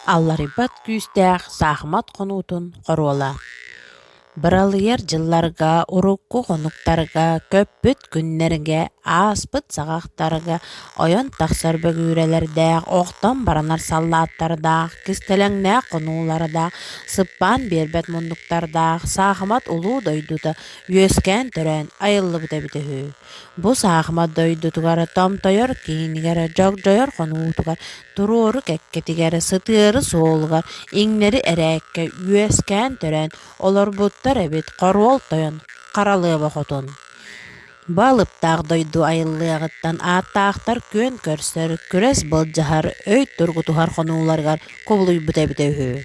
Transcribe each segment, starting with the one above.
Алларыбат күүстәэх саахмат конуутун қорола. Быралыйар жылларга, урукку конуктарга, көппүт күннерге, ааспыт сағақтарга, ойон тахсар бөгүүрелердәэх, оқтан баранар саллааттардаах, кистелеңнәэх конуулардаах, сыппаан биэрбэт муннуктардаах, саахмат улуу дойдута, үөскään төрөн, айыллыбыта бүтөһүү. Бу саахмат дойдутугар, томтойор киинигэр, жогжойор конуутугар, туруору кэккетигэр, сытыары суолугар, иңнери эрээкке, үөскään төрөн, олорбуттар эбит коруол тойон каралыаба хотун. Балыптаах дойду айыллыагыттан ааттаахтар күөн көрсөр, күрес былжахар, өй тургутухар хонууларгар кубулуйбут эбитөһүү.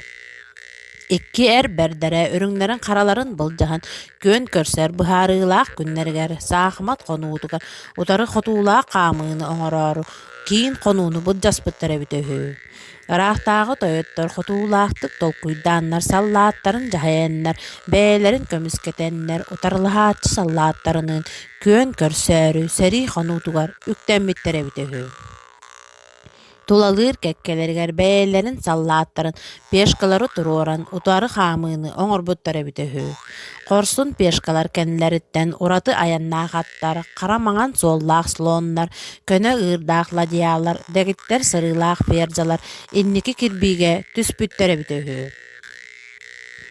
Икки бердере өрүңнерин караларын былжахан күөн көрсөр быһаарыылаах күннергер саахмат конуутугар утары хотуулаах каамыыны оҥорору киин конууну былжаспыттар эбитөһүү. Ыраахтааҕы тойоттор хотуулаахтык толкуйдааннар саллааттарын жаһаяннар, бээлэрин көмүскэтэннэр, утарлаһааччы саллааттарынын күөн көрсөөрү сэрии хонуутугар үктэммиттэр эбитөһүү. Тулалыыр кэккелэригэр бээлэрин саллааттарын пешкалары туруоран утары хаамыыны оҥорбуттар эбитөһүү. Корсун пешкалар кэннилэриттэн ураты аяннаахаттар, хара маҥан суоллаах слооннар, көнө ыырдаах ладьяалар, дэгиттэр сырыылаах фердьалар инники кирбиигэ түспүттэр эбитөһүү.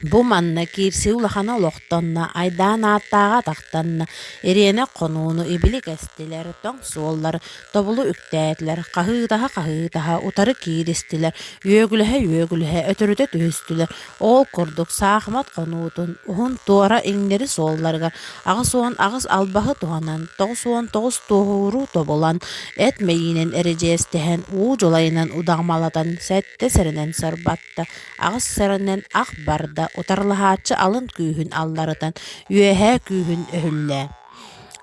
Бу манна киирсии улахана олохтонна, айдаан ааттааҕа тахтанна, ириэнэ конууну ибили кэстилэр, тоҥ суоллар, тобулу үктээтлэр, хаһыытаһа, утары кииристилэр, үөгүлэһэ, өтөрүтэ түһүстүлэр, ол курдук саахмат конуутун, уһун туора иҥнери суолларга, аҕыс уон аҕыс албаһы туһанан, тоҕус уон тоҕус туһууру тобулан, эт мэйиинэн эрежиэстэһэн, уу дьулайынан удаҕмалатан, сэттэ сэрэнэн сырбатта, аҕыс сэрэнэн ах барда, утарлаһааччы алын күүһүн алларытан, үөһээ күүһүн өһүллээ.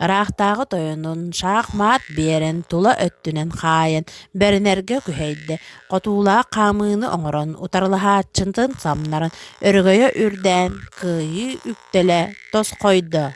Ыраахтааҕы тойонун шаах маат биэрэн тула өттүнэн хаайан, бэринэргэ күһэйдэ, хотуулаах хаамыыны оҥорон, утарлаһааччытын самнаран, өргөйө үрдээн, кыайыы үктэлэ, тос хойдо.